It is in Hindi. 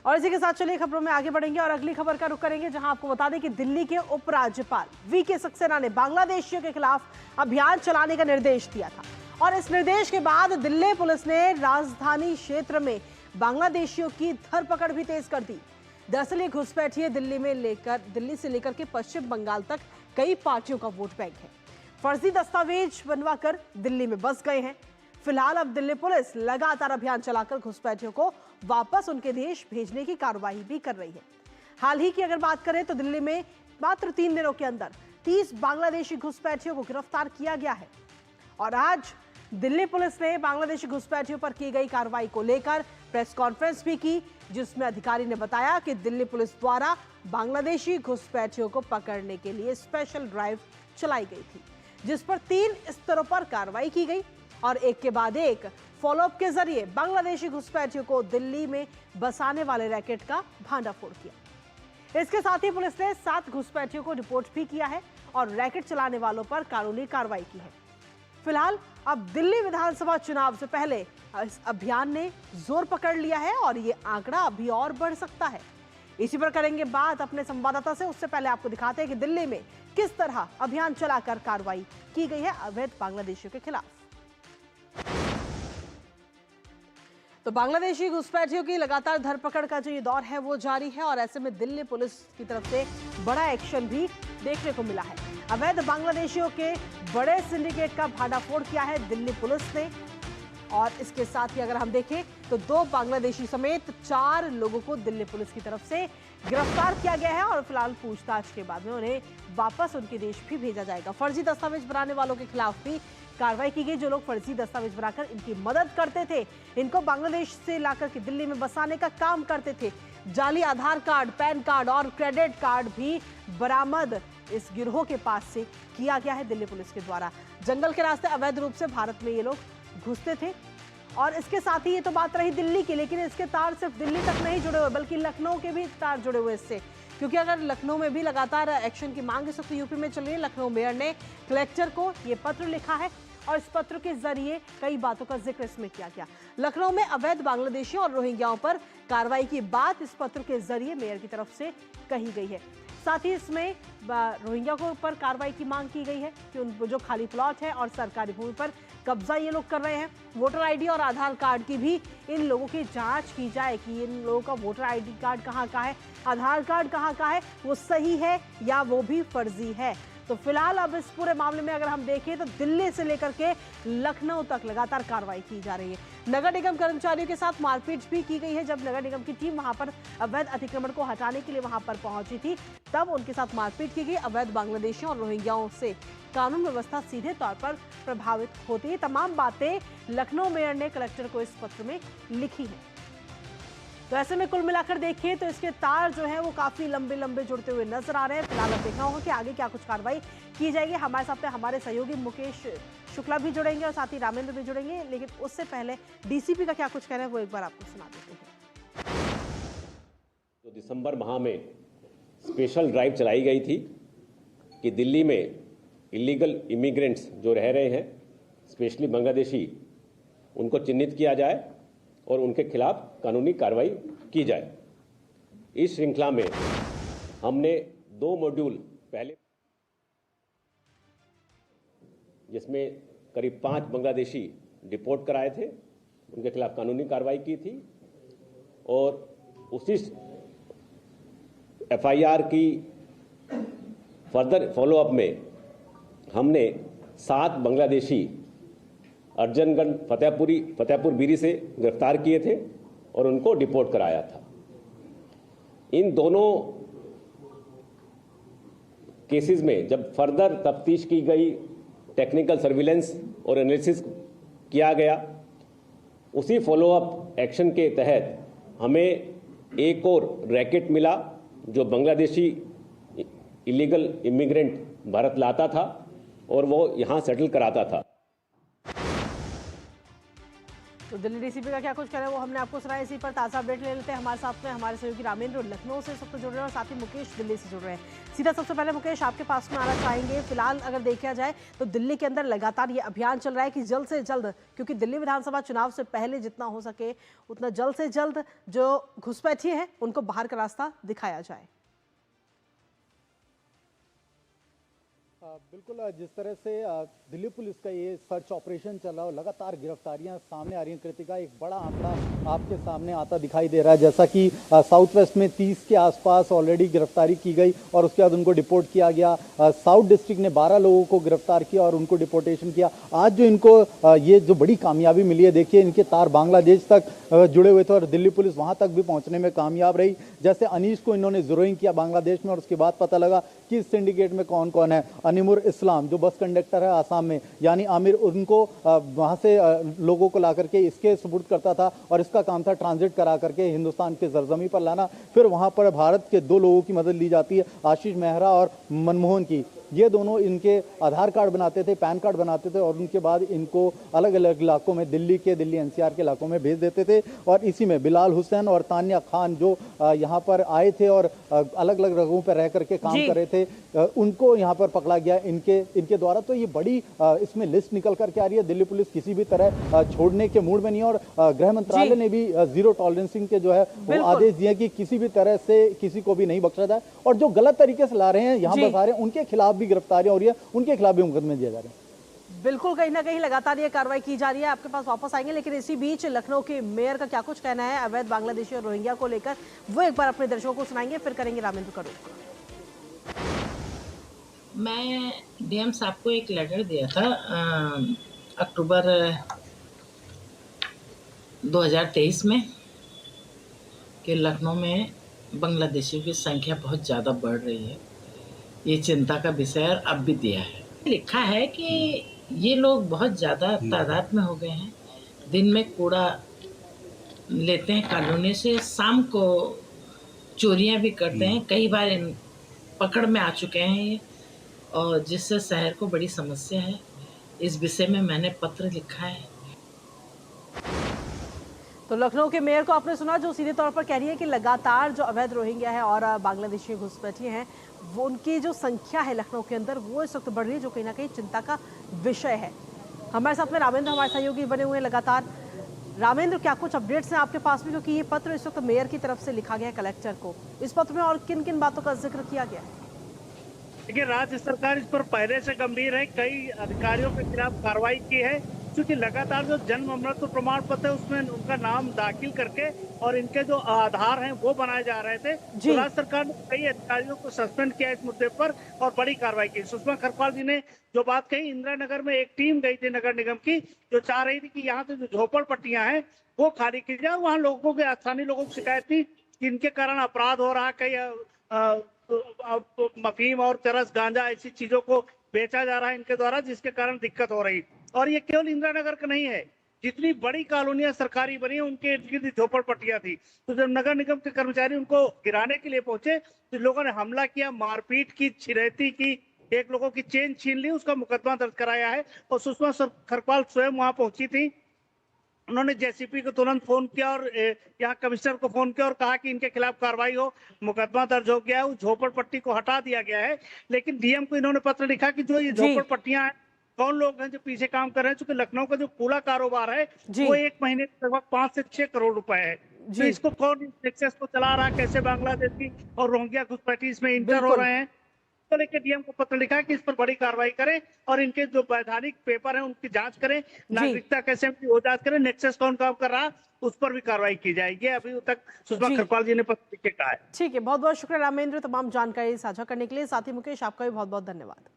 और इसी के साथ चलिए खबरों में आगे बढ़ेंगे और अगली खबर का रुख करेंगे, जहां आपको बता दें कि दिल्ली के उपराज्यपाल वीके सक्सेना ने बांग्लादेशियों के खिलाफ अभियान चलाने का निर्देश दिया था। और इस निर्देश के बाद दिल्ली पुलिस ने राजधानी क्षेत्र में बांग्लादेशियों की धरपकड़ भी तेज कर दी। दरअसल ये घुसपैठिए दिल्ली से लेकर के पश्चिम बंगाल तक कई पार्टियों का वोट बैंक है। फर्जी दस्तावेज बनवाकर दिल्ली में बस गए हैं। फिलहाल अब दिल्ली पुलिस लगातार अभियान चलाकर घुसपैठियों को वापस उनके देश भेजने की कार्रवाई भी कर रही है। हाल ही की अगर बात करें तो दिल्ली में मात्र 3 दिनों के अंदर 30 बांग्लादेशी घुसपैठियों को गिरफ्तार किया गया है। और आज दिल्ली पुलिस ने बांग्लादेशी घुसपैठियों पर की गई कार्रवाई को लेकर प्रेस कॉन्फ्रेंस भी की, जिसमें अधिकारी ने बताया कि दिल्ली पुलिस द्वारा बांग्लादेशी घुसपैठियों को पकड़ने के लिए स्पेशल ड्राइव चलाई गई थी, जिस पर 3 स्तरों पर कार्रवाई की गई और एक के बाद एक फॉलोअप के जरिए बांग्लादेशी घुसपैठियों को दिल्ली में बसाने वाले रैकेट का भांडाफोड़ किया। इसके साथ ही पुलिस ने 7 घुसपैठियों को रिपोर्ट भी किया है और रैकेट चलाने वालों पर कानूनी कार्रवाई की है। फिलहाल अब दिल्ली विधानसभा चुनाव से पहले इस अभियान ने जोर पकड़ लिया है और ये आंकड़ा अभी और बढ़ सकता है। इसी पर करेंगे बात अपने संवाददाता से। उससे पहले आपको दिखाते हैं कि दिल्ली में किस तरह अभियान चलाकर कार्रवाई की गई है अवैध बांग्लादेशियों के खिलाफ। तो बांग्लादेशी घुसपैठियों की लगातार धरपकड़ का जो ये दौर है वो जारी है और ऐसे में दिल्ली पुलिस की तरफ से बड़ा एक्शन भी देखने को मिला है। अवैध बांग्लादेशियों के बड़े सिंडिकेट का भांडाफोड़ किया है दिल्ली पुलिस ने। और इसके साथ ही अगर हम देखें तो 2 बांग्लादेशी समेत 4 लोगों को दिल्ली पुलिस की तरफ से गिरफ्तार किया गया है और फिलहाल पूछताछ के बाद में उन्हें वापस उनके देश भी भेजा जाएगा। फर्जी दस्तावेज बनाने वालों के खिलाफ भी कार्रवाई की गई, जो लोग फर्जी दस्तावेज बनाकर इनकी मदद करते थे, इनको बांग्लादेश से लाकर के दिल्ली में बसाने का काम करते थे। जाली आधार कार्ड, पैन कार्ड और क्रेडिट कार्ड भी बरामद इस गिरोह के पास से किया गया है दिल्ली पुलिस के द्वारा। जंगल के रास्ते अवैध रूप से भारत में ये लोग घुसते थे। और इसके साथ ही ये तो बात रही दिल्ली की, लेकिन इसके तार सिर्फ दिल्ली तक नहीं जुड़े हुए बल्कि लखनऊ के भी तार जुड़े हुए इससे, क्योंकि अगर लखनऊ में भी लगातार एक्शन की मांग इस वक्त यूपी में चल रही है। लखनऊ मेयर ने कलेक्टर को ये पत्र लिखा है और इस पत्र के जरिए कई बातों का जिक्र इसमें किया गया। लखनऊ में अवैध बांग्लादेशियों और रोहिंग्याओं पर कार्रवाई की बात इस पत्र के जरिए मेयर की तरफ से कही गई है। साथ ही इसमें रोहिंग्या को पर कार्रवाई की मांग की गई है कि उन जो खाली प्लॉट है और सरकारी भूमि पर कब्जा ये लोग कर रहे हैं, वोटर आईडी और आधार कार्ड की भी इन लोगों की जांच की जाए कि इन लोगों का वोटर आईडी कार्ड कहाँ का है, आधार कार्ड कहाँ का है, वो सही है या वो भी फर्जी है। तो फिलहाल अब इस पूरे मामले में अगर हम देखें तो दिल्ली से लेकर के लखनऊ तक लगातार कार्रवाई की जा रही है। नगर निगम कर्मचारियों के साथ मारपीट भी की गई है। जब नगर निगम की टीम वहां पर अवैध अतिक्रमण को हटाने के लिए वहां पर पहुंची थी, तब उनके साथ मारपीट की गई। अवैध बांग्लादेशियों और रोहिंग्याओं से कानून व्यवस्था सीधे तौर पर प्रभावित होती है। तमाम बातें लखनऊ मेयर ने कलेक्टर को इस पत्र में लिखी है। तो ऐसे में कुल मिलाकर देखिए तो इसके तार जो है वो काफी लंबे लंबे जुड़ते हुए नजर आ रहे हैं। फिलहाल अब देखना होगा कि आगे क्या कुछ कार्रवाई की जाएगी। हमारे साथ हमारे सहयोगी मुकेश शुक्ला भी जुड़ेंगे और साथ ही रामेंद्र भी जुड़ेंगे, लेकिन उससे पहले डीसीपी का क्या कुछ कहना है वो एक बार आपको सुना देते हैं। तो दिसंबर माह में स्पेशल ड्राइव चलाई गई थी कि दिल्ली में इलीगल इमिग्रेंट्स जो रह रहे हैं, स्पेशली बांग्लादेशी, उनको चिन्हित किया जाए और उनके खिलाफ कानूनी कार्रवाई की जाए। इस श्रृंखला में हमने 2 मॉड्यूल पहले, जिसमें करीब 5 बांग्लादेशी डिपोर्ट कराए थे, उनके खिलाफ कानूनी कार्रवाई की थी और उसी एफआईआर की फर्दर फॉलोअप में हमने 7 बांग्लादेशी अर्जनगंज फतेहपुर बीरी से गिरफ्तार किए थे और उनको डिपोर्ट कराया था। इन दोनों केसेस में जब फर्दर तफ्तीश की गई, टेक्निकल सर्विलेंस और एनालिसिस किया गया, उसी फॉलोअप एक्शन के तहत हमें एक और रैकेट मिला जो बांग्लादेशी इलीगल इमिग्रेंट भारत लाता था और वो यहाँ सेटल कराता था। तो दिल्ली डीसीपी का क्या कुछ करें वो हमने आपको सुनाया। इसी पर ताज़ा अपडेट ले लेते हैं। हमारे साथ में हमारे सहयोगी रामेंद्र लखनऊ से इस वक्त जुड़ रहे हैं और साथ ही मुकेश दिल्ली से जुड़ रहे हैं। सीधा सबसे पहले मुकेश आपके पास में आना चाहेंगे। फिलहाल अगर देखा जाए तो दिल्ली के अंदर लगातार ये अभियान चल रहा है कि जल्द से जल्द, क्योंकि दिल्ली विधानसभा चुनाव से पहले जितना हो सके उतना जल्द से जल्द जो घुसपैठिए हैं उनको बाहर का रास्ता दिखाया जाए। बिल्कुल, जिस तरह से दिल्ली पुलिस का ये सर्च ऑपरेशन चल रहा है, लगातार गिरफ्तारियां सामने आ रही हैं। कृतिका, एक बड़ा आंकड़ा आपके सामने आता दिखाई दे रहा है, जैसा कि साउथ वेस्ट में 30 के आसपास ऑलरेडी गिरफ्तारी की गई और उसके बाद उनको डिपोर्ट किया गया। साउथ डिस्ट्रिक्ट ने 12 लोगों को गिरफ्तार किया और उनको डिपोर्टेशन किया। आज जो इनको ये जो बड़ी कामयाबी मिली है, देखिए इनके तार बांग्लादेश तक जुड़े हुए थे और दिल्ली पुलिस वहां तक भी पहुंचने में कामयाब रही। जैसे अनीश को इन्होंने ज़ीरोइंग किया बांग्लादेश में और उसके बाद पता लगा कि इस सिंडिकेट में कौन कौन है। अनिमुर इस्लाम जो बस कंडक्टर है आसाम में, यानी आमिर, उनको वहां से लोगों को ला करके इसके सुपुर्द करता था और इसका काम था ट्रांजिट करा करके हिंदुस्तान के सरजमी पर लाना। फिर वहां पर भारत के 2 लोगों की मदद ली जाती है, आशीष मेहरा और मनमोहन की। ये दोनों इनके आधार कार्ड बनाते थे, पैन कार्ड बनाते थे और उनके बाद इनको अलग अलग इलाकों में, दिल्ली एनसीआर के इलाकों में भेज देते थे। और इसी में बिलाल हुसैन और तानिया खान जो यहाँ पर आए थे और अलग अलग जगहों पर रह करके काम कर रहे थे, उनको यहाँ पर पकड़ा गया इनके द्वारा। तो ये बड़ी इसमें लिस्ट निकल करके आ रही है। दिल्ली पुलिस किसी भी तरह छोड़ने के मूड में नहीं है और गृह मंत्रालय ने भी जीरो टॉलरेंसिंग के जो है वो आदेश दिए कि किसी भी तरह से किसी को भी नहीं बख्शा जाए और जो गलत तरीके से ला रहे हैं यहाँ बता रहे हैं उनके खिलाफ भी गिरफ्तारियां हो रही है, उनके खिलाफ भी मुकदमे दिए जा रहे हैं। बिल्कुल, कहीं ना कहीं लगातार ये कार्रवाई की जा रही है। आपके पास वापस आएंगे, लेकिन इसी बीच लखनऊ के मेयर का क्या कुछ कहना है अवैध बांग्लादेशी और रोहिंग्या को लेकर, वो एक बार अपने दर्शकों को सुनाएंगे, फिर करेंगे रामेंद्र का रुख। मैं डीएम साहब को एक लेटर दिया था अक्टूबर 2023 में कि लखनऊ में बांग्लादेशियों की संख्या बहुत ज़्यादा बढ़ रही है, ये चिंता का विषय है। अब भी दिया है, लिखा है कि ये लोग बहुत ज़्यादा तादाद में हो गए हैं। दिन में कूड़ा लेते हैं कॉलोनी से, शाम को चोरियां भी करते हैं। कई बार इन पकड़ में आ चुके हैं ये, और जिससे शहर को बड़ी समस्या है। इस विषय में मैंने पत्र लिखा है। तो लखनऊ के मेयर को आपने सुना, जो सीधे तौर पर कह रही है कि लगातार जो अवैध रोहिंग्या है और बांग्लादेशी घुसपैठिए हैं, वो उनकी जो संख्या है लखनऊ के अंदर वो इस वक्त बढ़ रही है, जो कहीं ना कहीं चिंता का विषय है। हमारे साथ में रामेंद्र हमारे सहयोगी बने हुए हैं लगातार। रामेंद्र, क्या कुछ अपडेट्स हैं आपके पास में, क्योंकि ये पत्र इस वक्त मेयर की तरफ से लिखा गया है कलेक्टर को। इस पत्र में और किन किन बातों का जिक्र किया गया है? देखिए, राज्य सरकार इस पर पहले से गंभीर है, कई अधिकारियों के खिलाफ कार्रवाई की है, क्योंकि लगातार जो जन्म अमृत प्रमाण पत्र है उसमें उनका नाम दाखिल करके और इनके जो आधार हैं वो बनाए जा रहे थे। तो राज्य सरकार ने कई अधिकारियों को सस्पेंड किया इस मुद्दे पर और बड़ी कार्रवाई की। सुषमा खरपाल जी ने जो बात कही, इंदिरा नगर में एक टीम गई थी नगर निगम की, जो चाह रही थी कि यहाँ से जो झोपड़पट्टियां हैं वो खाली की जाए। वहाँ लोगों के, स्थानीय लोगों की शिकायत थी कि इनके कारण अपराध हो रहा, कई मफीम और चरस, गांजा, ऐसी चीजों को बेचा जा रहा है इनके द्वारा, जिसके कारण दिक्कत हो रही। और ये केवल इंदिरा नगर का नहीं है, जितनी बड़ी कॉलोनियां सरकारी बनी है उनके इर्द गिर्द झोपड़पट्टियां थी। तो जब नगर निगम के कर्मचारी उनको गिराने के लिए पहुंचे तो लोगों ने हमला किया, मारपीट की, छिरैती की, एक लोगों की चेन छीन ली, उसका मुकदमा दर्ज कराया है। और सुषमा खरपाल स्वयं वहां पहुंची थी। उन्होंने जेसीपी को तुरंत फोन किया और यहाँ कमिश्नर को फोन किया और कहा कि इनके खिलाफ कार्रवाई हो, मुकदमा दर्ज हो गया है, उस झोपड़पट्टी को हटा दिया गया है। लेकिन डीएम को इन्होंने पत्र लिखा कि जो ये झोपड़पट्टियां हैं, कौन लोग हैं जो पीछे काम कर रहे हैं, क्योंकि लखनऊ का जो पूरा कारोबार है वो एक महीने लगभग 5 से 6 करोड़ रुपए है। तो इसको कौन इस एक्सेस को चला रहा है, कैसे बांग्लादेशी और रोहिंग्या घुसपैठी इसमें इंटर हो रहे हैं, तो लेकर डीएम को पत्र लिखा कि इस पर बड़ी कार्रवाई करें और इनके जो वैधानिक पेपर हैं उनकी जांच करें, नागरिकता कैसे वो जांच करें, नेक्सस कौन काम कर रहा उस पर भी कार्रवाई की जाएगी। अभी तक सुषमा खरपाल जी ने पत्र लिख के कहा है। ठीक है, बहुत बहुत शुक्रिया रामेंद्र तमाम जानकारी साझा करने के लिए। साथ ही मुकेश, आपका भी बहुत बहुत धन्यवाद।